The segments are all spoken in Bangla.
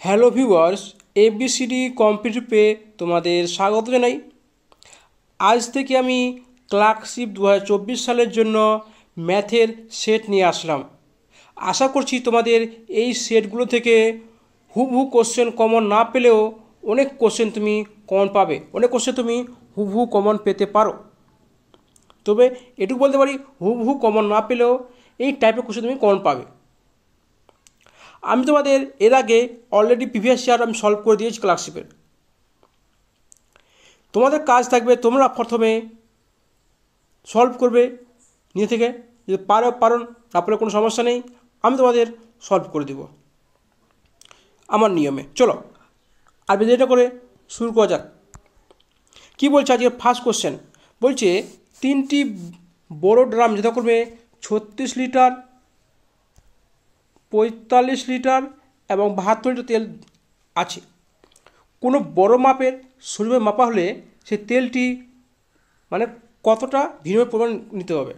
হ্যালো ভিউয়ার্স, এবিসিডি কম্পিটিটিভ পে তোমাদের স্বাগত জানাই। আজ থেকে আমি ক্লার্কশিপ 2024 সালের জন্য ম্যাথের সেট নিয়ে আসলাম। আশা করছি তোমাদের এই সেটগুলো থেকে হুবহু কোশ্চেন কমন না পেলেও অনেক কোশ্চেন তুমি কমন পাবে, অনেক কোশ্চেন তুমি হুবহু কমন পেতে পারো। তবে এটুকু বলতে পারি, হুবহু কমন না পেলেও এই টাইপের কোশ্চেন তুমি কমন পাবে। আমি তোমাদের এর আগে অলরেডি প্রিভিয়াস ইয়ার আমি সলভ করে দিয়েছি ক্লার্কশিপের। তোমাদের কাজ থাকবে, তোমরা প্রথমে সলভ করবে নিজে থেকে, যদি পারো না পারলে কোনো সমস্যা নেই, আমি তোমাদের সলভ করে দেব আমার নিয়মে। চলো আর ভিডিওটা করে শুরু করা যাক। কী বলছে আজকে ফার্স্ট কোশ্চেন? বলছে তিনটি বড় ড্রাম যথাক্রমে 36 লিটার, 45 লিটার এবং 72 লিটার তেল আছে। কোনো বড় মাপের শরীরে মাপা হলে সেই তেলটি মানে কতটা ভিন্ন পরিমাণ নিতে হবে।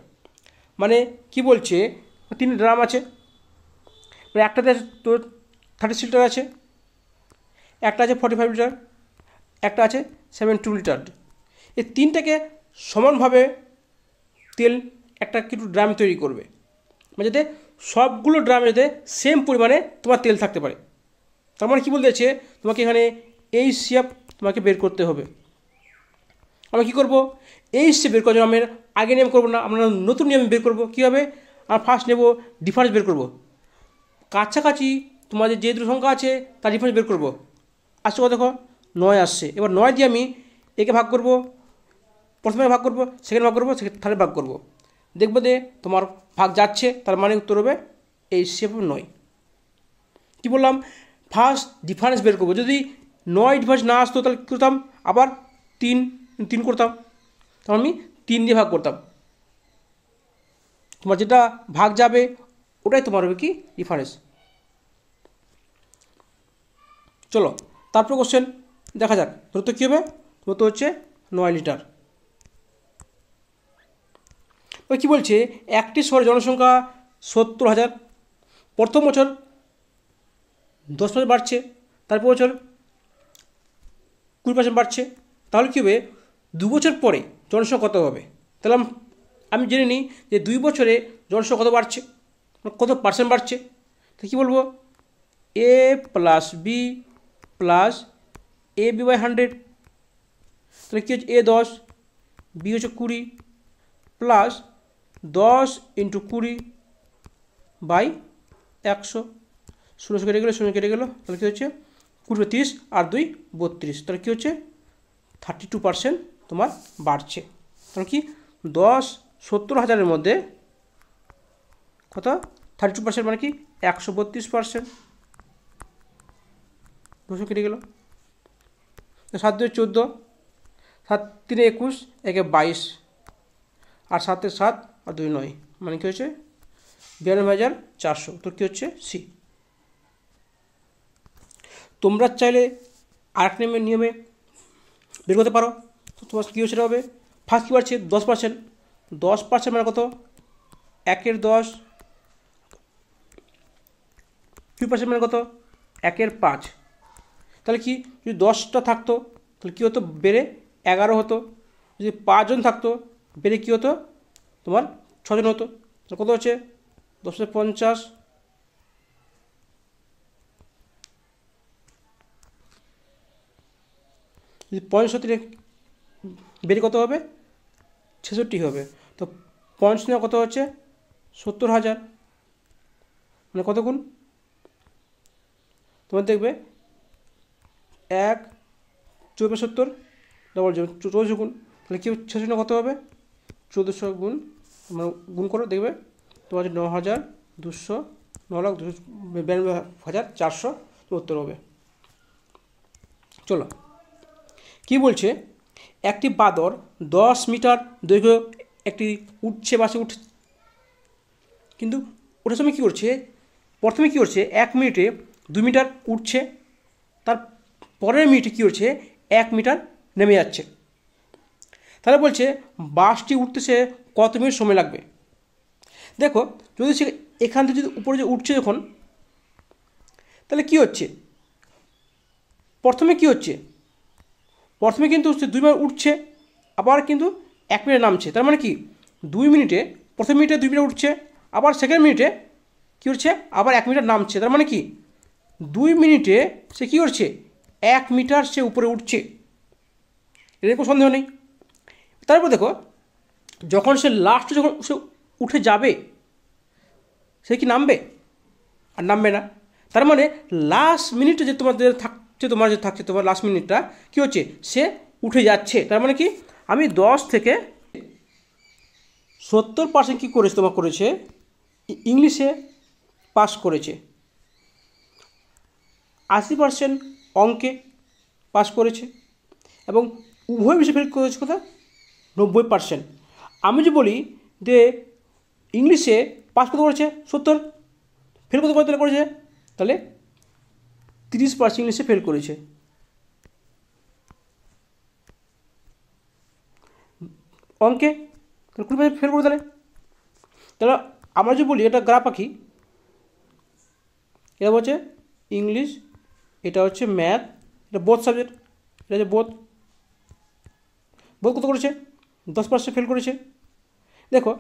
মানে কি বলছে, 3 ড্রাম আছে, মানে একটাতে তোর 36 লিটার আছে, একটা আছে 45 লিটার, একটা আছে 72 লিটার। এই তিনটাকে সমানভাবে তেল একটা কিছু ড্রাম তৈরি করবে, মানে যাতে সবগুলো ড্রামে যাতে সেম পরিমাণে তোমার তেল থাকতে পারে। তার মানে কী বলতে চাইছে, তোমাকে এখানে এই শেপ তোমাকে বের করতে হবে। আমরা কী করবো, এই শেপ বের করার জন্য আমরা আগে নিয়ম করবো না, আমরা নতুন নিয়ম বের করবো। কী হবে, আমরা ফার্স্ট নেব ডিফারেন্স বের করবো। কাছাকাছি তোমাদের যে দুটো সংখ্যা আছে তার ডিফারেন্স বের করবো। আসছে কত, দেখো 9 আসছে। এবার 9 দিয়ে আমি একে ভাগ করবো, প্রথমে ভাগ করবো, সেকেন্ড ভাগ করবো, থার্ডে ভাগ করবো। দেখবো যে তোমার ভাগ যাচ্ছে, তার মানে উত্তর হবে এই শেপ 9। কী বললাম, ফার্স্ট ডিফারেন্স বের করবো। যদি 9 ডিফারেন্স না আসতো তাহলে কী করতাম, আবার 3 করতাম, তখন আমি 3 দিয়ে ভাগ করতাম। তোমার যেটা ভাগ যাবে ওটাই তোমার হবে কি ডিফারেন্স। চলো তারপর কোশ্চেন দেখা যাক। ধরো তো কী হবে, ধরো তো হচ্ছে 9 লিটার। ওই কী বলছে, একটি শহরের জনসংখ্যা 70,000। প্রথম বছর 10% বাড়ছে, তারপর বছর 20% বাড়ছে। তাহলে কী হবে, 2 বছর পরে জনসংখ্যা কত হবে? তাহলে আমি জেনে নিই যে 2 বছরে জনসংখ্যা কত বাড়ছে, কত পার্সেন্ট বাড়ছে। তো কী বলবো, A plus B plus A B by 100। তাহলে কী হচ্ছে, এ 10, বি হচ্ছে 20 প্লাস 10 × 20 বাই 100। 0 কেটে গেলো, 0 কেটে গেলো, তাহলে কী হচ্ছে 20 30 আর 2 32। তাহলে কী হচ্ছে 32% তোমার বাড়ছে। তাহলে কি 70,000-এর মধ্যে কত 32% মানে কি 132%। 200 কেটে গেল, 7 2 14, 7 3 21, 1 22 আর 7 7 আর 2 9, মানে কী হচ্ছে 92,400। তো কী হচ্ছে সি। তোমরা চাইলে আরেক নিয়মে বের করতে পারো। তো তোমার কী হচ্ছে হবে, ফার্স্ট কী বাড়ছে 10%। 10% মানে কত, 1 10, 2% মানে কত 1 5। তাহলে কি, যদি 10টা থাকতো তাহলে কী হতো, বেড়ে 11 হতো। যদি 5 জন থাকতো বেড়ে কী হতো, তোমার 6 জন হতো। তাহলে কত হচ্ছে 10 50। যদি 65 বেড়ে কত হবে 66 হবে। তো 65 কত হচ্ছে 70,000, মানে কত গুণ, তোমার দেখবে 1 4 70 ডবল 14 গুণ। তাহলে কি 66 কত হবে 1400 গুণ, মানে গুণ করো দেখবে তোমার 9,200, 9,92,400 উত্তর হবে। চলো কি বলছে, একটি বাদর 10 মিটার দৈর্ঘ্য একটি বাসে উঠছে, কিন্তু ওটার সময় কী করছে, প্রথমে কী করছে 1 মিনিটে 2 মিটার উঠছে, তার পরের মিনিটে কী করছে 1 মিটার নেমে যাচ্ছে। তাহলে বলছে বাসটি উঠতে সে কত মিনিট সময় লাগবে। দেখো যদি সে এখান থেকে যদি উপরে যে উঠছে যখন, তাহলে কী হচ্ছে প্রথমে কি হচ্ছে, প্রথমে কিন্তু সে 2 মিনিট উঠছে, আবার কিন্তু 1 মিনিট নামছে। তার মানে কি 2 মিনিটে, প্রথম মিনিটে 2 মিনিট উঠছে, আবার সেকেন্ড মিনিটে কী হচ্ছে, আবার 1 মিনিট নামছে। তার মানে কি 2 মিনিটে সে কী করছে, 1 মিটার সে উপরে উঠছে, এর কোনো সন্দেহ নেই। তারপর দেখো যখন সে লাস্টে যখন সে উঠে যাবে, সে কি নামবে? আর নামবে না। তার মানে লাস্ট মিনিটে যে তোমাদের থাকছে, তোমার লাস্ট মিনিটটা কী হচ্ছে, সে উঠে যাচ্ছে। তার মানে কি আমি 10 থেকে 70% কী করেছে, তোমার করেছে ইংলিশে পাস করেছে, 80% অঙ্কে পাস করেছে, এবং উভয় বিষয়ে ফেল করেছে কথা 90%। আমি যে বলি যে ইংলিশে পাস কত করেছে 70, ফেল কত করেছে, তাহলে 30% ইংলিশে ফেল করেছে। অঙ্কে তাহলে 20% ফেল করে, তাহলে আমরা যে বলি এটা গ্রাফ আঁকি, এটা হচ্ছে ইংলিশ, এটা হচ্ছে ম্যাথ, এটা বোথ সাবজেক্ট, এটা হচ্ছে বোথ কত করেছে 10% ফেল করেছে। দেখো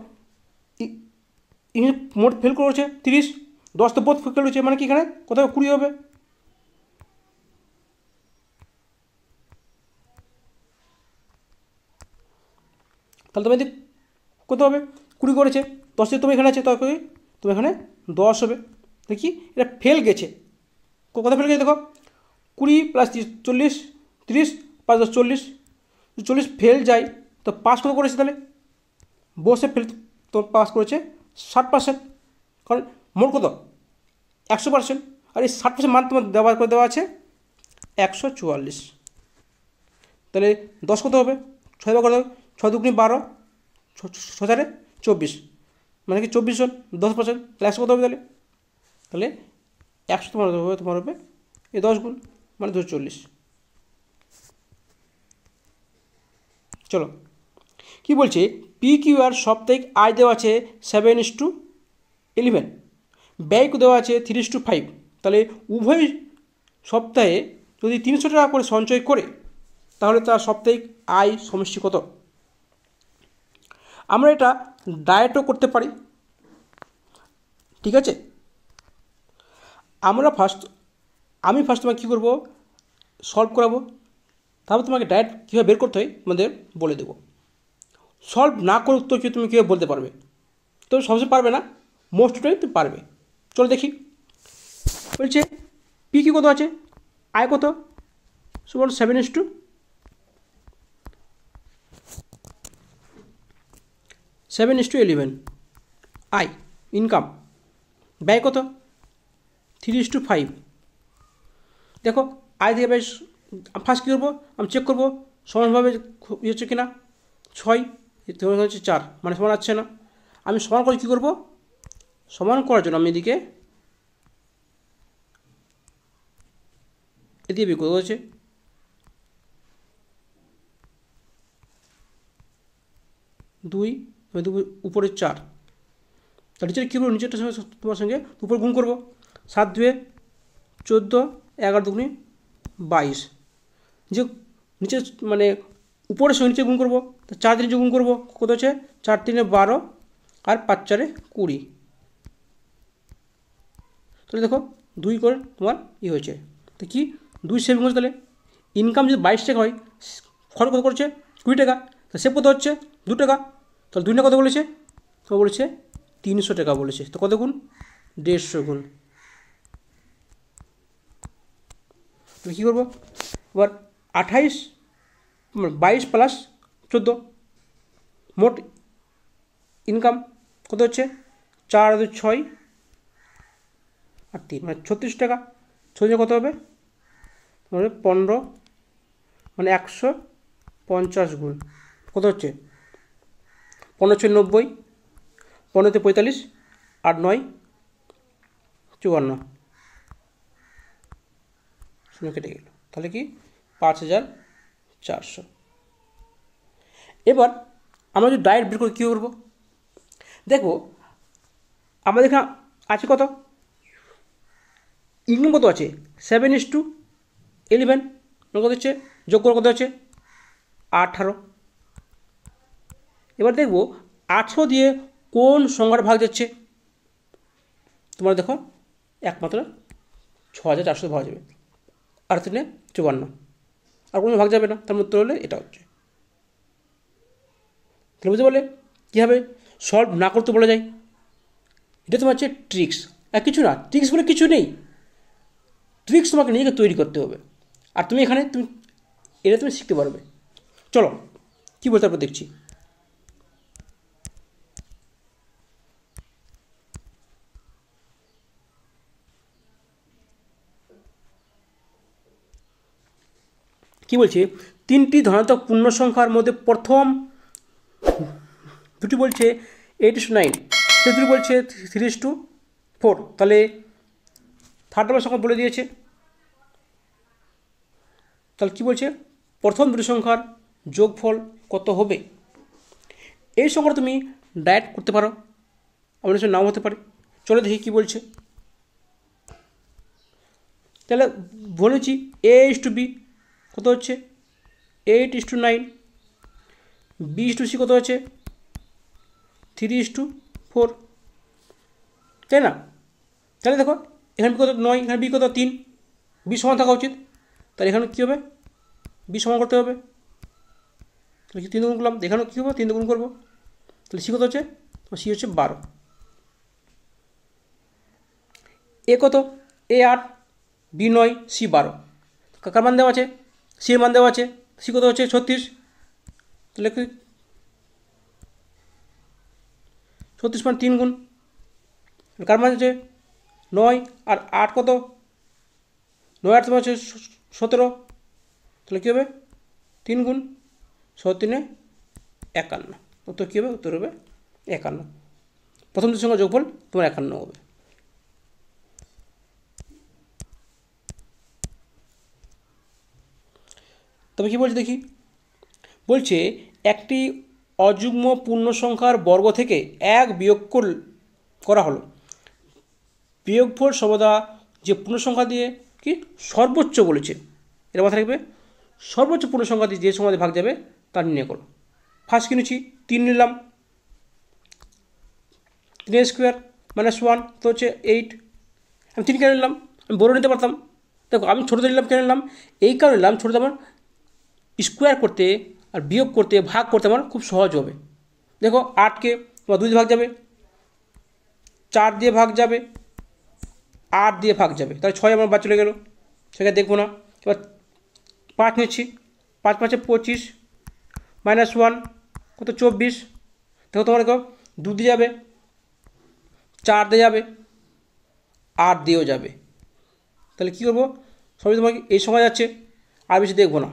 ইংলিশ মোট ফেল করেছে 30, 10 তো বোথ ফেল করেছে, মানে কি এখানে কোথাও 20 হবে। তাহলে তুমি কত হবে, 20 করেছে, 10 তুমি এখানে আছে, তবে তুমি এখানে 10 হবে। দেখি এটা ফেল গেছে, কথা ফেল গেছে দেখো 20 + 30 40, 30 5 10 40, 40 ফেল যায়, তো পাস কত করেছে, তাহলে বসে ফেল তো পাস করেছে 60%, কারণ মোট কত 100%, আর এই 60% মান তোমার দেওয়া আছে 144। তাহলে 10 কত হবে, 6 ভাগ করে 6 2 12, 6 24, মানে কি 24 জন 10%, তাহলে 100 কত হবে, তাহলে 100 তোমার হবে এই 10 গুণ, মানে 240। চলো কি বলছে, পি কিউ আর সাপ্তাহিক আয় দেওয়া আছে 7:11, ব্যয় দেওয়া আছে 3:5। তাহলে উভয় সপ্তাহে যদি 300 টাকা করে সঞ্চয় করে, তাহলে তার সাপ্তাহিক আয় সমষ্টি কত? আমরা এটা ডায়েটও করতে পারি, ঠিক আছে। আমি ফার্স্ট তোমাকে কী করবো, সলভ করাবো, তারপর তোমাকে ডায়েট কীভাবে বের করতে হয় তোমাদের বলে দেবো। সলভ না করে উত্তর কি তুমি কীভাবে বলতে পারবে, তো সবসময় পারবে না, মোস্ট টাইম তুমি পারবে। চলো দেখি, বলছে পি কি কত আছে, আয় কত, সমান 7:11, আয় ইনকাম, ব্যয় কত 3:5। দেখো আয় থেকে ব্যয় ফার্স্ট কী করবো, আমি চেক করবো সমানভাবে হচ্ছে কিনা, 6 হচ্ছে 4, মানে সমান আসছে না। আমি সমান করে কী করবো, সমান করার জন্য আমি এদিকে বিকল্প হচ্ছে 2 উপরে 4, তার নিচে কী করবো, নিচেরটার সঙ্গে তোমার সঙ্গে উপর গুণ করবো, 7 2 14, 11 2 22, যে নিচে মানে উপরের সঙ্গে নিচে গুণ করবো, তো 4 দিয়ে নিচে গুণ করবো, কত হচ্ছে 4 3 12, আর 5 4 20। তাহলে দেখো 2 করে তোমার হয়েছে, তো কি 2 সেভিং হচ্ছে। তাহলে ইনকাম যদি 22 টাকা হয়, খরচ কত করছে 20 টাকা, তো সেভ কত হচ্ছে 2 টাকা, তাহলে 2 টাকা কত বলেছে, তো বলেছে 300 টাকা বলেছে, তো কত গুণ 150 গুণ। তাহলে কী করবো, এবার 22 + 14, মোট ইনকাম কত হচ্ছে 4 2 6 আর 3, মানে 36 টাকা। 36 কত হবে, মানে 15, মানে 150 গুণ, কত হচ্ছে 15 6 90, 15 45, 8 9 54, শূন্য কেটে গেল, তাহলে কি 5400। এবার আমরা যদি ডায়েট বের করে কী করবো, দেখো আমাদের এখানে আছে কত, ইনকাম কত আছে 7:11, 11 কত হচ্ছে, যোগ করে কত হচ্ছে 18। এবার দেখব 18 দিয়ে কোন সংখ্যার ভাগ যাচ্ছে। তোমরা দেখো একমাত্র 6400 ভাগ যাবে, আর 3 54, আর কোনো ভাগ যাবে না। তার উত্তর হলে এটা হচ্ছে। তাহলে বুঝতে পারলে কীভাবে সলভ না করতে বলা যায়। এটা তোমার হচ্ছে ট্রিক্স, আর কিছু না, ট্রিক্স বলে কিছু নেই। ট্রিক্স তোমাকে নিজেকে তৈরি করতে হবে, আর তুমি এখানে এটা তুমি শিখতে পারবে। চলো কী বলতে তারপর দেখছি। কী বলছে, 3টি ধনাত্মক পূর্ণ সংখ্যার মধ্যে প্রথম দুটি বলছে 8:9, সে দুটি বলছে 3:4। তাহলে থার্ড নাম্বার সংখ্যা বলে দিয়েছে। তাহলে কী বলছে, প্রথম দুটি সংখ্যার যোগফল কত হবে। এই সংখ্যাটা তুমি ডাইরেক্ট করতে পারো, আমাদের সঙ্গে নাও হতে পারে। চলো দেখি কী বলছে। তাহলে বলেছি A:B কত হচ্ছে 8:9, B:C কত হচ্ছে 3:4, তাই না। তাহলে দেখো এখানে বি কত 9, এখানে বি কত 3, বি সমান থাকা উচিত। তাহলে এখানে কী হবে, বি সমান করতে হবে। তাহলে 3 গুণ করলাম, এখানেও কী হবে 3 গুণ করবো। তাহলে সি কত হচ্ছে, সি হচ্ছে 12। এ কত, A 8, বি 9, সি 12। কার মান দেওয়া আছে, সি এর মান দেওয়া আছে। সি কত হচ্ছে 36। তাহলে 36 মান 3 গুণ, কার মান হচ্ছে 9 আর 8 কত, 9 8 তোমার হচ্ছে 17। তাহলে কী হবে 3 গুণ 17 51। উত্তর কী হবে, উত্তর হবে 51। প্রথম দুই সংখ্যা যোগফল তোমার 51 হবে। তবে কী বলছে দেখি, বলছে একটি অযুগ্ম পূর্ণ সংখ্যার বর্গ থেকে 1 বিয়োগ করা হলো। বিয়োগফল সর্বদা যে পূর্ণ সংখ্যা দিয়ে কি সর্বোচ্চ বলেছে, এটা মাথায় রাখবে। সর্বোচ্চ পূর্ণ সংখ্যা দিয়ে যে সংখ্যা দিয়ে ভাগ যাবে তার নির্ণয় করো। ফার্স্ট কিনেছি 3 নিলাম, 3 স্কোয়ার -1 তো হচ্ছে 8। আমি 3 কেন নিলাম, আমি বড় নিতে পারতাম। দেখো আমি ছোটো নিলাম, কেন নিলাম, এই কারণে নিলাম, ছোটো আমার স্কোয়ার করতে আর বিয়োগ করতে ভাগ করতে আমার খুব সহজ হবে। দেখো 8কে তোমার 2 দিয়ে ভাগ যাবে, 4 দিয়ে ভাগ যাবে, 8 দিয়ে ভাগ যাবে, তাহলে 6 আমার বাদ চলে গেল, সেখানে দেখবো না। এবার 5 নিচ্ছি, 5 5 25 -1 কত 24। দেখো তোমার দেখো 2 দিয়ে যাবে, 4 দিয়ে যাবে, 8 দিয়েও যাবে। তাহলে কী করবো, সবই তোমাকে এই সময় যাচ্ছে, আর বেশি দেখবো না।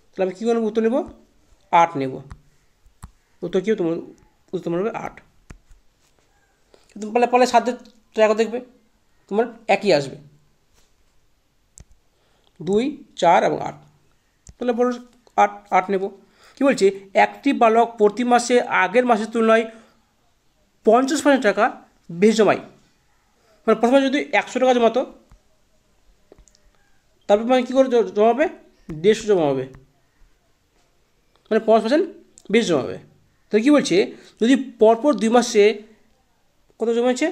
তাহলে আমি কী করবো, উত্তর নেব 8 নেব। উত্তর কী তোমার, উত্তর হবে 8। পারলে পারলে 7 দিয়ে ট্রাই করে দেখবে, তোমার একই আসবে, 2 4 এবং 8। তাহলে বলো 8 নেব। কী বলছে, একটি বালক প্রতি মাসে আগের মাসের তুলনায় 50% টাকা বেশি জমায়। মানে প্রথমে যদি 100 টাকা জমাতো, তারপর মানে কী করে জমাবে, 150 জমাবে, মানে 50% বেশি জমাবে। তো কী বলছে, যদি পরপর 2 মাসে কত জমেছে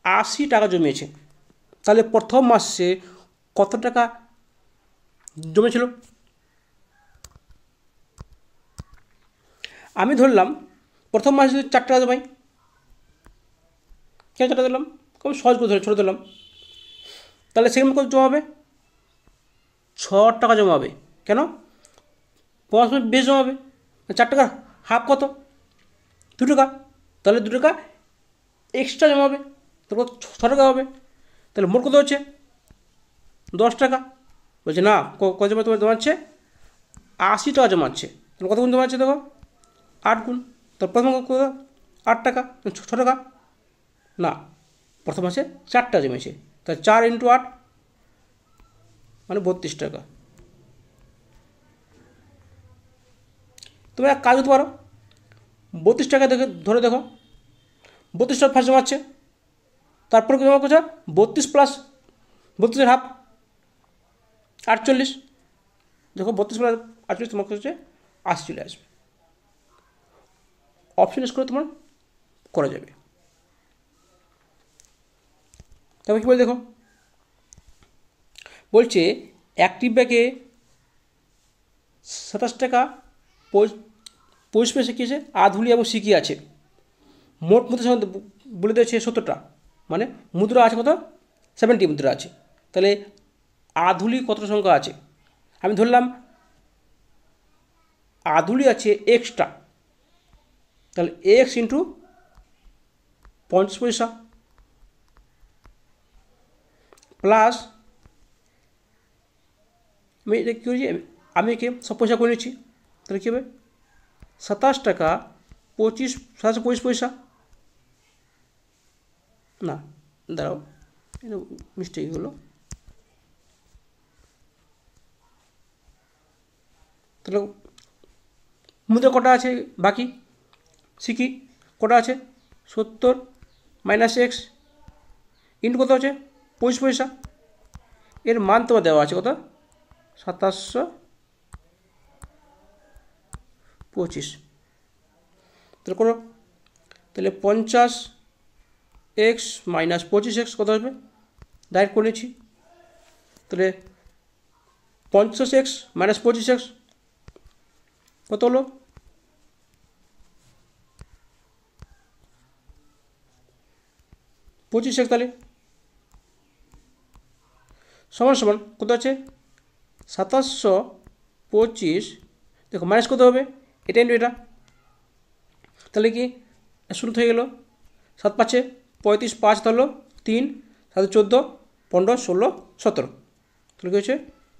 80 টাকা জমিয়েছে, তাহলে প্রথম মাসে কত টাকা জমেছিল। আমি ধরলাম প্রথম মাসে যদি 4 টাকা জমাই, কেন 4 টাকা দিলাম, খুব সহজ করে ধরে ছোটো দিলাম। তাহলে সেখানে কত জমাবে, 6 টাকা জমাবে। কেন, 50% বেশি জমাবে। 4 টাকার হাফ কত, 2 টাকা। তাহলে 2 টাকা এক্সট্রা জমাবে, তারপর 6 টাকা হবে। তাহলে মোট কত হচ্ছে 10 টাকা। বলছে না, কত জমা তোমার জমাচ্ছে 80 টাকা জমাচ্ছে। তাহলে কত গুণ জমাচ্ছে, দেখো 8 গুণ। তার প্রথম কত 8 টাকা, 6 টাকা না, প্রথম মাসে 4 টাকা জমেছে, তাহলে 4 × 8 মানে 32 টাকা। তুমি এক কাজ করতে পারো, 32 টাকা দেখে ধরে দেখো, 32 টাকা ফার্স্ট জমাচ্ছে, তারপরে জমা করছে 32 প্লাস 32-এর হাফ, 48, দেখো 32 প্লাস 48 তোমার হচ্ছে 80 চলে আসবে। অপশন ইউজ করে তোমার করা যাবে। তারপর কী বলে দেখো, বলছে অ্যাক্টিভ ব্যাগে 27 টাকা 25 পয়সা কী আছে, আধুলি এবং সিকি আছে। মোট মুদ্রা বলে দিয়েছে 70টা, মানে মুদ্রা আছে কত, 70 মুদ্রা আছে। তাহলে আধুলি কতটা সংখ্যা আছে, আমি ধরলাম আধুলি আছে এক্সটা, তাহলে এক্স ইন্টু 50 পয়সা প্লাস আমি এটা কী করেছি, আমি একে সব পয়সা করে নিচ্ছি, তাহলে কী হবে 27 টাকা 25 পয়সা, না দাঁড়াও এটা মিস্টেক হলো, তাহলে মুদ্রা কটা আছে বাকি, সিকি কটা আছে 70 মাইনাস এক্স ইন্টু কত আছে 25 পয়সা, এর মান তোমার দেওয়া আছে কত 2725, তাহলে করো, তাহলে 50 এক্স মাইনাস 25 এক্স কত আসবে, ডাইরেক্ট করে নিচ্ছি, তাহলে 50 এক্স মাইনাস 25 এক্স কত হলো 25 এক্স, তাহলে সমান সমান কত আছে 2725, দেখো মাইনাস কত হবে এটা ইন্টু এটা, তাহলে কি 0 হয়ে গেল, 7 5 35, 5 ধরলো 3, 7 14 15 16 17, তাহলে কী হচ্ছে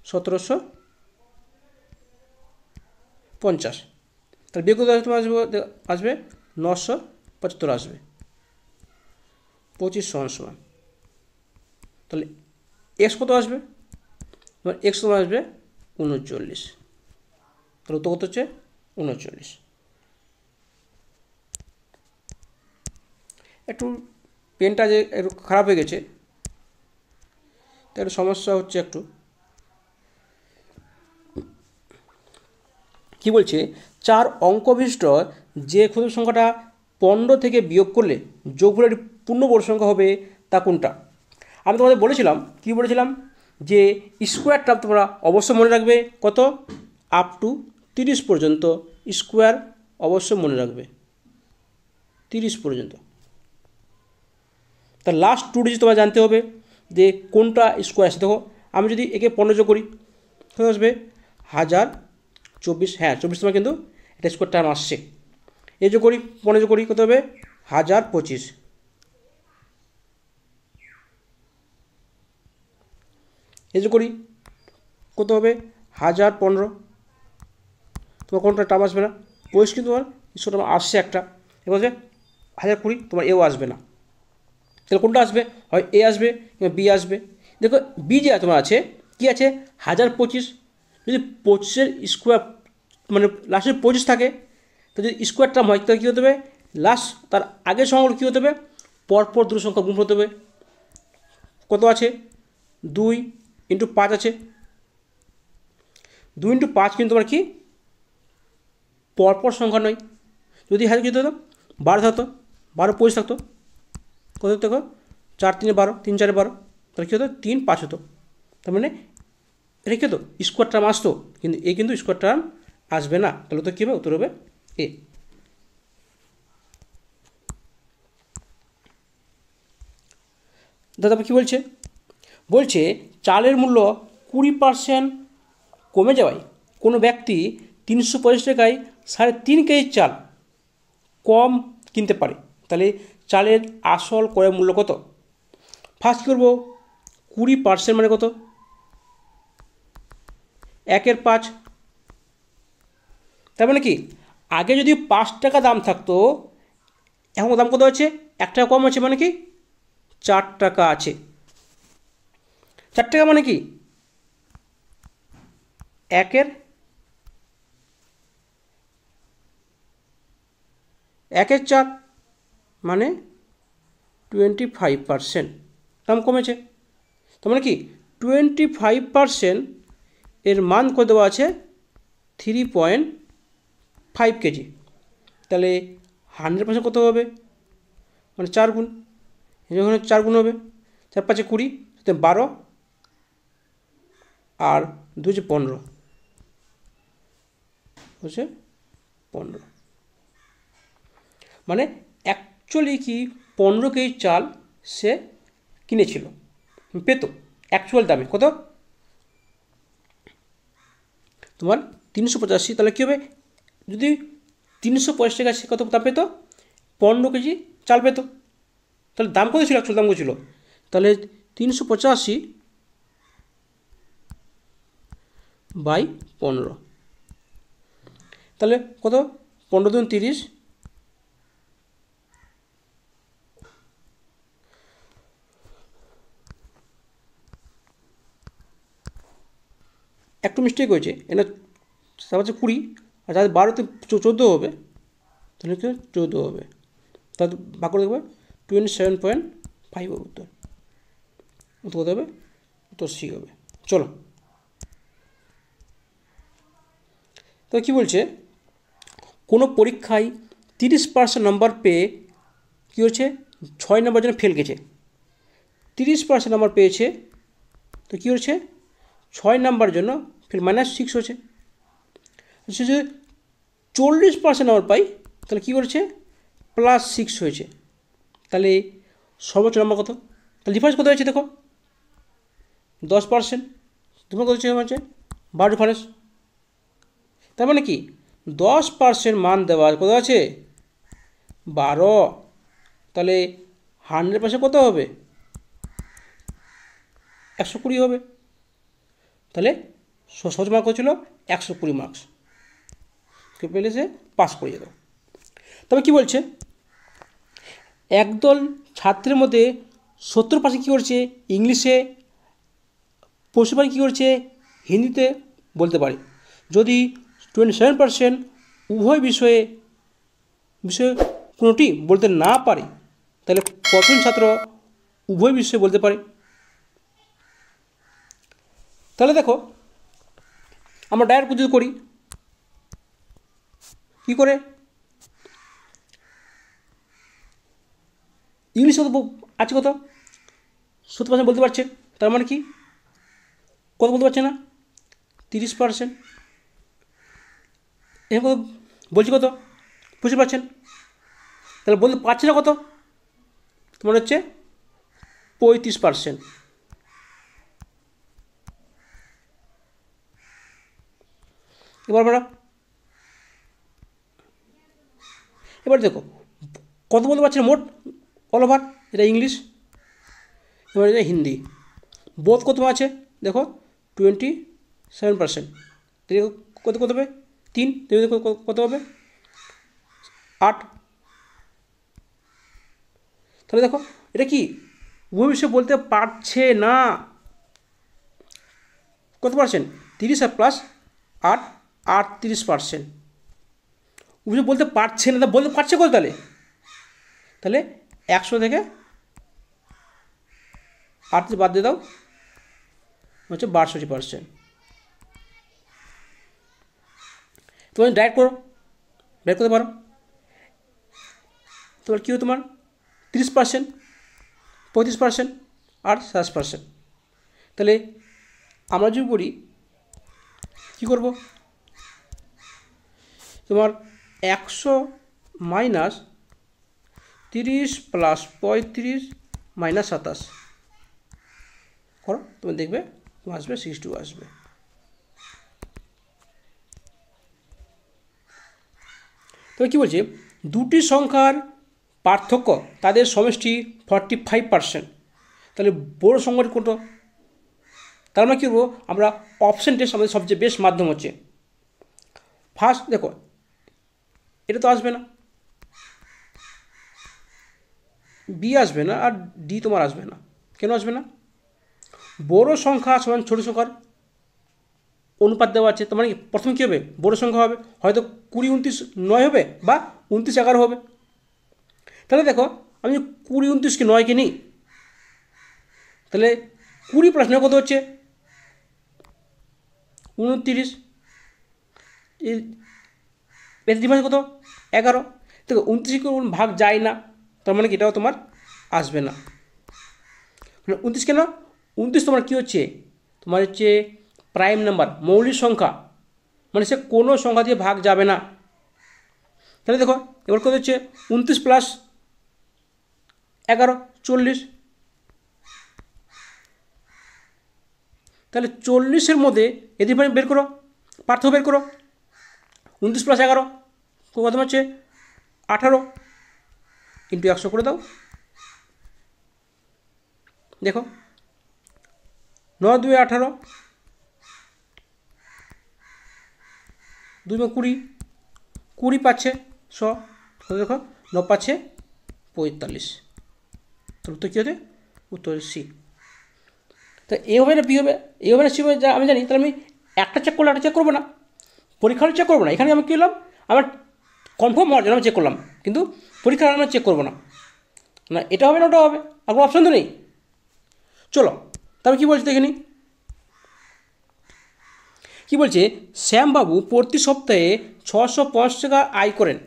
1750, তাহলে বিয়োগ কত তোমার আসবে 975 আসবে, 25 সমান সমান, তাহলে এক্স কত আসবে তোমার, এক্স তোমার আসবে 39, তাহলে তো কত হচ্ছে 39। একটু পেনটা যে একটু খারাপ হয়ে গেছে, তাই একটু সমস্যা হচ্ছে একটু। কি বলছে 4 অঙ্ক বিশিষ্ট যে ক্ষুদ্র সংখ্যাটা 15 থেকে বিয়োগ করলে যোগফলের পূর্ণবর্গ সংখ্যা হবে তা কোনটা। আমি তোমাদের বলেছিলাম, কি বলেছিলাম, যে স্কোয়ার টার্ম তোমরা অবশ্যই মনে রাখবে, কত আপ টু 30 পর্যন্ত স্কোয়ার অবশ্যই মনে রাখবে, 30 পর্যন্ত। তার লাস্ট 2 ডিজিট তোমার জানতে হবে যে কোনটা স্কোয়ার আছে। দেখো আমি যদি একে 15 যোগ করি কত আসবে 1024, হ্যাঁ 24 তোমার কিন্তু এটা স্কোয়ার টার্ম আসছে। এই যোগ করি 15 যোগ করি কত হবে 1025, এই যোগ করি কত হবে 1015, তোমার কোনটা টার্ম আসবে না, 25 কিন্তু তোমার স্কোয়ার টার্ম আসছে একটা, এবার 1020 তোমার এও আসবে না, তাহলে কোনটা আসবে, হয় এ আসবে কিংবা বি আসবে। দেখো বি যে তোমার আছে কি আছে 1025, যদি 25-এর স্কোয়ার মানে লাস্টে 25 থাকে, তো যদি স্কোয়ার টার্ম হয় তাহলে কী হতে হবে, লাস্ট তার আগের সংখ্যাগুলো কী হতে হবে, পরপর দুটো সংখ্যা গুণ হতে হবে। কত আছে 2 ইন্টু 5 আছে, 2 ইন্টু 5 কিন্তু তোমার কি পরপর সংখ্যা নয়, যদি হাজার কী হতো 12 থাকতো, 12 25 থাকতো, কত দেখো 4 3 12, 3 4 12, তাহলে কী হতো 3 5 হতো, তার মানে এটা কী হতো স্কোয়ার টার্ম আসতো, কিন্তু এ কিন্তু স্কোয়ার টার্ম আসবে না, তাহলে তো কী হবে উত্তর হবে এ। দাদা কী বলছে, বলছে চালের মূল্য 20% কমে যাওয়ায় কোনো ব্যক্তি 350 টাকায় 3.5 কেজি চাল কম কিনতে পারে, তাহলে চালের আসল ক্রয় মূল্য কত। ফার্স্ট কী করবো 20% মানে কত, 1/5, তার মানে কি আগে যদি 5 টাকা দাম থাকতো, এখন দাম কত আছে 1 টাকা কম আছে, মানে কি 4 টাকা আছে। 4 টাকা মানে কি 1/4 মানে 25% দাম কমেছে, তার মানে কি 25% এর মান করে দেওয়া আছে 3.5 কেজি। তাহলে 100% কত হবে, মানে 4 গুণ, যখন 4 গুণ হবে, 4 5 20, 12 আর 2 হচ্ছে 15, হচ্ছে 15। মানে অ্যাকচুয়ালি কি 15 কেজি চাল সে কিনেছিল, পেত অ্যাকচুয়াল দামে কত, তোমার 385। তাহলে কী হবে, যদি 350 টাকা সে কত দাম পেত, 15 কেজি চাল পেত, তাহলে দাম কত ছিল, অ্যাকচুয়াল দাম কত ছিল, তাহলে 385/15, তাহলে কত, 15 দুগুণ 30, একটু মিস্টেক হয়েছে, এটা তার হচ্ছে 20, আর যাদের 12তে 14 হবে, তাহলে কি 14 হবে, তাহলে ভাগ করে দেখবে 27.5 হবে উত্তর, উত্তর কত হবে, উত্তর সি হবে। চলো, তো কী বলছে, কোনো পরীক্ষায় 30% নম্বর পেয়ে কী হচ্ছে, 6 নম্বর জন্য ফেল গেছে, 30% নম্বর পেয়েছে, তো কী হচ্ছে 6 নম্বরের জন্য ফেল -6 হচ্ছে। সে যদি 40% নম্বর পাই, তাহলে কী করেছে, +6 হয়েছে। তাহলে সর্বোচ্চ নম্বর কত, তাহলে ডিফারেন্স কত হয়েছে দেখো, 10%, ডিফারেন্স কত হচ্ছে 12 ডিফারেন্স। তার মানে কি 10% মান দেওয়া কত আছে 12, তাহলে 100% কত হবে 120 হবে। তাহলে সহজ মার্ক হচ্ছিল 120 মার্কস, পেলে সে পাস করে যেত। তবে কি বলছে, একদল ছাত্রের মধ্যে 70% কী করছে ইংলিশে, 25% কী করছে হিন্দিতে বলতে পারে। যদি 27% উভয় বিষয়ে কোনোটি বলতে না পারে, তাহলে কতজন ছাত্র উভয় বিষয়ে বলতে পারে। তাহলে দেখো আমরা ডাইরেক্ট যদি করি, কী করে, ইংলিশ কত আছে, কত 70% বলতে পারছে, তার মানে কি কত বলতে পারছে না 30%, এখানে কত বলছি কত 25%, তাহলে বলতে পারছে না কত, তোমার হচ্ছে 35%। এবার দেখো কত বলতে পারছে মোট অল ওভার, এটা ইংলিশ, এবার এটা হিন্দি, বোধ কত আছে দেখো 27%, কত কত হবে 3, কত হবে 8। তাহলে দেখো এটা কি উভয় বিষয়ে বলতে পারছে না, কত পার্সেন্ট 30 আর +8, 38%। উভয় বলতে পারছে না, তা বলতে পারছে কত, তাহলে 100 থেকে 8 বাদ দিয়ে দাও, হচ্ছে 62%। তোমার ডাইরেক্ট করো, ডাইরেক্ট করতে পারো, তোমার কী হয়, তোমার 30%, 35% আর 27%। তাহলে আমরা যদি করি কী করব, তোমার 100 মাইনাস 30 প্লাস 35 মাইনাস 27 করো, তুমি দেখবে তোমার আসবে 62 আসবে। তবে কী বলছে, দুটি সংখ্যার পার্থক্য তাদের সমষ্টি 45%, তাহলে বড় সংখ্যাটি কোনটা, তার মানে কী করবো, আমরা অপশন টেস্ট আমাদের সবচেয়ে বেস্ট মাধ্যম হচ্ছে। ফার্স্ট দেখো এটা তো আসবে না, বি আসবে না, আর ডি তোমার আসবে না, কেন আসবে না, বড় সংখ্যা সমান ছোটো সংখ্যার অনুপাত দেওয়া আছে, তার মানে প্রথমে কী হবে বড় সংখ্যা হবে, হয়তো 20 29 9 হবে বা 29 11 হবে। তাহলে দেখো আমি 20 29 কি 9 কে নিই, তাহলে 20 + 9 কত হচ্ছে 29, এর ডিফারেন্স কত? 11। দেখো 29 ভাগ যায় না, তার মানে কি এটাও তোমার আসবে না। মানে 29 কেন? 29 তোমার কী হচ্ছে, তোমার হচ্ছে প্রাইম নাম্বার, মৌলিক সংখ্যা, মানে সে কোনো সংখ্যা দিয়ে ভাগ যাবে না। তাহলে দেখো এবার কত হচ্ছে 29 প্লাস 11, 40। তাহলে 40-এর মধ্যে এদের বের করো, পার্থক্য বের করো। 29 প্লাস 11 কত হচ্ছে 18, ইন্টু 100 করে দাও। দেখো 9 2 18, 2 20, 20 পাচ্ছে 100, দেখো 9 পাচ্ছে 45। তো উত্তর কী হবে? উত্তর সি। তো এ হবে না বি হবে, এ হবে না সি হবে, যা আমি জানি। তাহলে আমি একটা চেক করলে একটা চেক করবো না, পরীক্ষার চেক করবো না। এখানে আমি কী করলাম, আমার কনফার্ম হওয়ার জন্য আমি চেক করলাম, কিন্তু পরীক্ষার আমরা চেক করবো না। না এটা হবে না ওটা হবে, আর কোনো অপশন তো নেই। চলো তবে কী বলছি দেখে নিই। কী বলছে, শ্যামবাবু প্রতি সপ্তাহে 650 টাকা আয় করেন।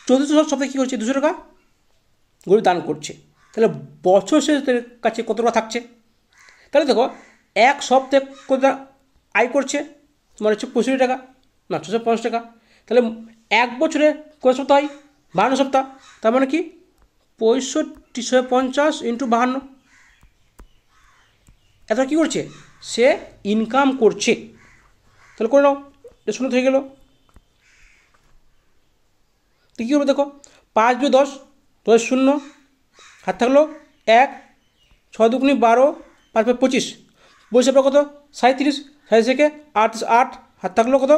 চতুর্থ সপ্তাহে কী করছে, 200 টাকা গরিব দান করছে। তাহলে বছর শেষে তাদের কাছে কত টাকা থাকছে? তাহলে দেখো এক সপ্তাহে কত আয় করছে, তোমার হচ্ছে 65 টাকা, না 650 টাকা। তাহলে এক বছরে কত সপ্তাহ হয়? 52 সপ্তাহ। তার মানে কি 6550 ইন্টু 52, এত কী করছে, সে ইনকাম করছে। তাহলে করে নাও, এটা 0 হয়ে গেল। তো কী করবে দেখো, 5 2 10, 10 0, হাত থাকলো 1, 6 2 12, 5 5 25, বলছে আপনার কত 37, 37 থেকে 8 8, হাত থাকলো কত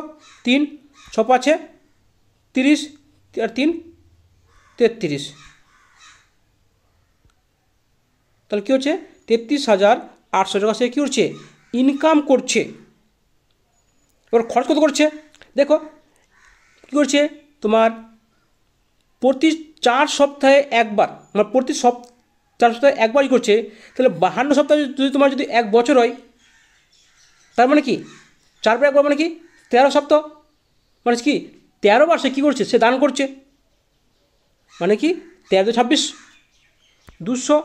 3, 6 5 30, আর 3 33। তাহলে কী হচ্ছে 33,800 টাকা সে কী করছে, ইনকাম করছে। এবার খরচ কত করছে দেখো, কী করছে, তোমার প্রতি 4 সপ্তাহে একবার, মানে প্রতি 4 সপ্তাহে একবারই করছে। তাহলে 52 সপ্তাহে যদি তোমার যদি 1 বছর হয়, তার মানে কি 4 বার একবার মানে কি 13 সপ্তাহ, মানে কি 13 বার সে কী করছে, সে দান করছে। মানে কি 13 26, 200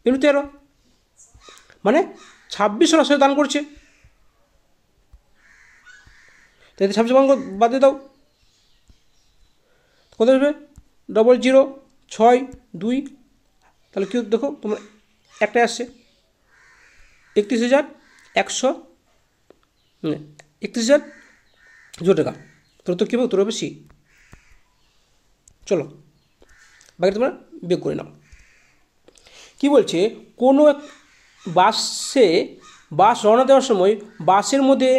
ইন্টু 13, মানে 26 সে দান করছে। তাই 26 বাদ দিয়ে দাও, কত আসবে 00 6 2, তাহলে কি দেখো তোমার একটাই আসছে 31,100, 31,000 টাকা। তোর তো কী হবে, তোর হবে সি। চলো বাকি তোমরা বিয়োগ করে নাও। কী বলছে, কোনো বাস রওনা দেওয়ার সময় বাসের মধ্যে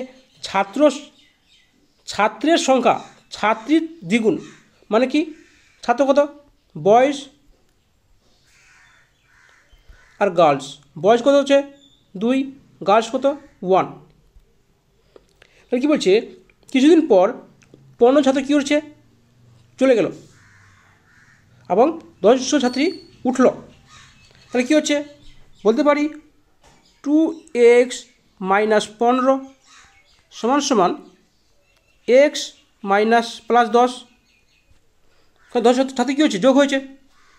ছাত্রের সংখ্যা ছাত্রীর দ্বিগুণ, মানে কি ছাত্র কত, বয়েজ আর গার্লস, বয়েজ কত হচ্ছে 2, গার্লস কত 1। তাহলে কী বলছে, কিছুদিন পর 15 ছাত্র কী করছে, চলে গেল এবং 10 ছাত্রী উঠল। তাহলে কী হচ্ছে, বলতে পারি 2x - 15 সমান সমান x মাইনাস প্লাস 10। 10 সাথে কী হচ্ছে, যোগ হয়েছে।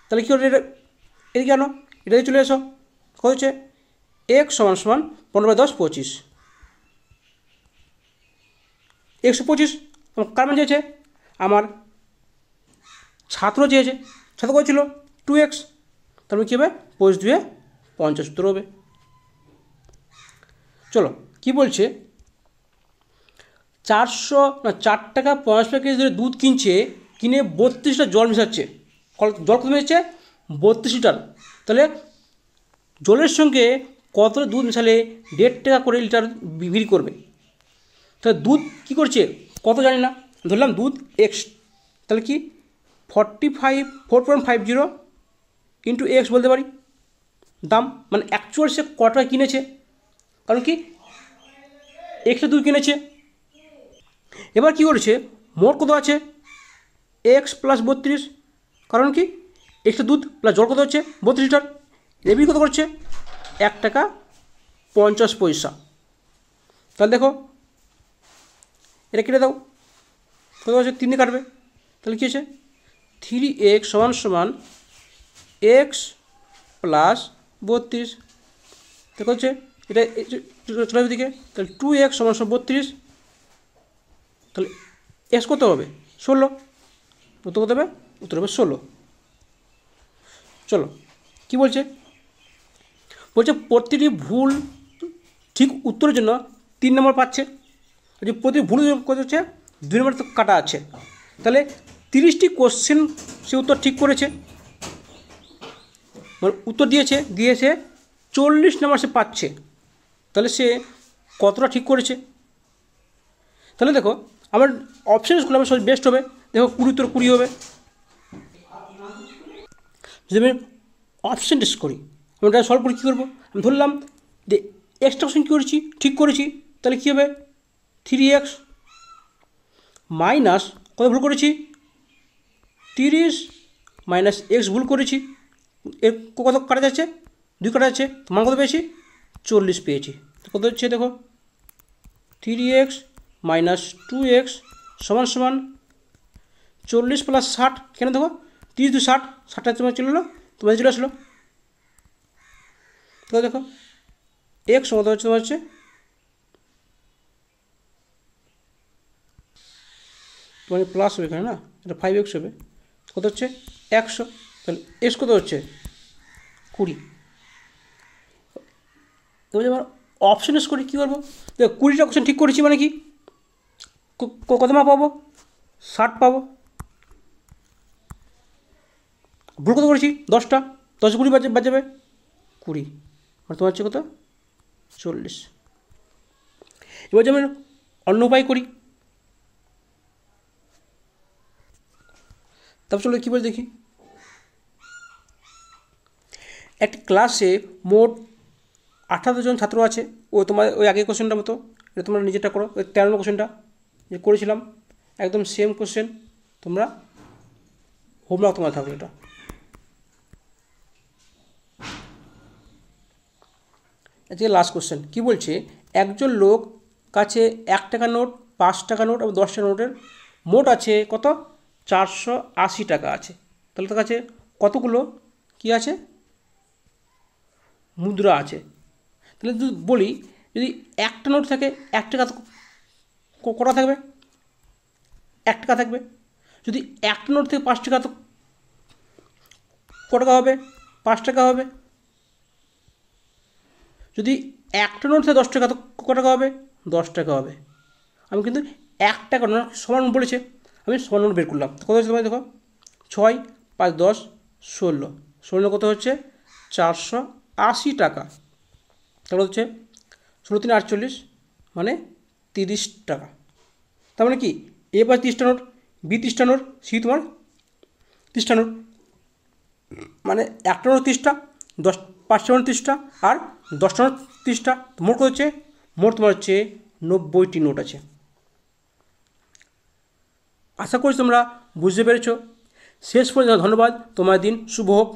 তাহলে কী হচ্ছে, এদিকে আনো, এটা দিয়ে চলে এসো, কত হচ্ছে x সমান সমান 15/10 25, 125। কার মান চেয়েছে, আমার ছাত্র চেয়েছে, ছাত্র কত ছিল 2x, তার মানে কী হবে 25 2 50 উত্তর হবে। চলো কী বলছে, 4 টাকা 50 কেজি ধরে দুধ কিনে 32 লিটার জল মেশাচ্ছে। জল কত মেশাচ্ছে, 32 লিটার। তাহলে জলের সঙ্গে কত দুধ মেশালে 1.5 টাকা করে লিটার বিক্রি করবে। তাহলে দুধ কী করছে কত জানি না, ধরলাম দুধ এক্স, তাহলে কি 4.50 ইন্টু এক্স বলতে পারি দাম, মানে অ্যাকচুয়াল সে কত টাকা কিনেছে, কারণ কি এক্সটা দুধ কিনেছে। এবার কী করেছে, মোট কত আছে এক্স প্লাস 32, কারণ কি এক্সটা দুধ প্লাস জল কত হচ্ছে 32 লিটার, এবির কত করছে 1 টাকা 50 পয়সা। তাহলে দেখো এটা কেটে দাও, কত হচ্ছে 3 দিয়ে কাটবে, তাহলে কী হচ্ছে 3x সমান সমান x প্লাস 32। দেখো হচ্ছে এটা চলে যাবে দিকে, তাহলে 2x সমান সমান 32, তাহলে x কত হবে 16, উত্তর কত হবে, উত্তর হবে 16। চলো কি বলছে, বলছে প্রতিটি ভুল ঠিক উত্তরের জন্য 3 নম্বর পাচ্ছে, যে প্রতি ভুল কত হচ্ছে 2 নম্বর তো কাটা আছে, তাহলে 30টি কোশ্চেন সে উত্তর ঠিক করেছে, মানে উত্তর দিয়েছে 40 নম্বর সে পাচ্ছে, তাহলে সে কতটা ঠিক করেছে। তাহলে দেখো আমার অপশানসগুলো আমার সব বেস্ট হবে, দেখো 20 উত্তর 20 হবে। যদি আমি অপশান টেস্ট করি, আমি এটা সলভ করি কী করবো, আমি ধরলাম যে এক্সটা অপশান কী করেছি, ঠিক করেছি, তাহলে কী হবে 3x মাইনাস কত ভুল করেছি 30 মাইনাস এক্স ভুল করেছি, এর কত কাটা যাচ্ছে 2 কাটা যাচ্ছে, মান কত পেয়েছি 40 পেয়েছি। কত হচ্ছে দেখো 3x মাইনাস 2x সমান সমান 40 প্লাস 60, কেন দেখো 30 2 60, 60টা তোমার চলে এলো, তোমার চলে আসলো, তো দেখো এক্স কত হচ্ছে তোমার হচ্ছে তোমার প্লাস হবে এখানে না, এটা 5x হবে, কত হচ্ছে 100, তাহলে এক্স কত হচ্ছে 20। এবার আমার অপশন এস করি কী করবো, দেখো 20টা কোশ্চেন ঠিক করেছি মানে কি কত মার্ক পাবো 60 পাবো, ভুল কত করেছি 10টা, 10 20 বাদ যাবে 20, মানে তোমার হচ্ছে কত 40। এবার যেমন অন্য উপায় করি, তারপর চলো কী বলে দেখি, একটি ক্লাসে মোট 18 জন ছাত্র আছে, ও তোমার ওই আগের কোশ্চেনটার মতো, এটা তোমরা নিজেরটা করো, ওই 13 নম্বর কোশ্চেনটা যে করেছিলাম একদম সেম কোশ্চেন, তোমরা হোমওয়ার্ক তোমার থাকবে এটা। আজকে লাস্ট কোশ্চেন কী বলছে, একজন লোক কাছে 1 টাকা নোট 5 টাকা নোট এবং 10 টাকা নোটের মোট আছে কত 480 টাকা আছে, তাহলে তার কাছে কতগুলো কি আছে মুদ্রা আছে। তাহলে যদি বলি যদি একটা নোট থাকে 1 টাকা কটা থাকবে 1 টাকা থাকবে, যদি একটা নোট থেকে 5 টাকা তো কত টাকা হবে 5 টাকা হবে, যদি একটা নোট থেকে 10 টাকা তো কত টাকা হবে 10 টাকা হবে। আমি কিন্তু 1 টাকা নোট সমান বলেছে, আমি সমান নোট বের করলাম, কত হচ্ছে তোমার দেখো 6 5 10 16, 16 কত হচ্ছে 480 টাকা, তারপর হচ্ছে 16 3 48 মানে 30 টাকা। তার মানে কি এ পাশে 30টা নোট, বি 30টা নোট, সি তোমার 30টা নোট, মানে একটা নোট 30টা, 5টা নোট 30টা আর 10টা নোট 30টা, মোট কত হচ্ছে মোট তোমার হচ্ছে 90টি নোট আছে। আশা করি তোমরা বুঝতে পেরেছ। শেষ পর্যন্ত ধন্যবাদ, তোমার দিন শুভ হোক।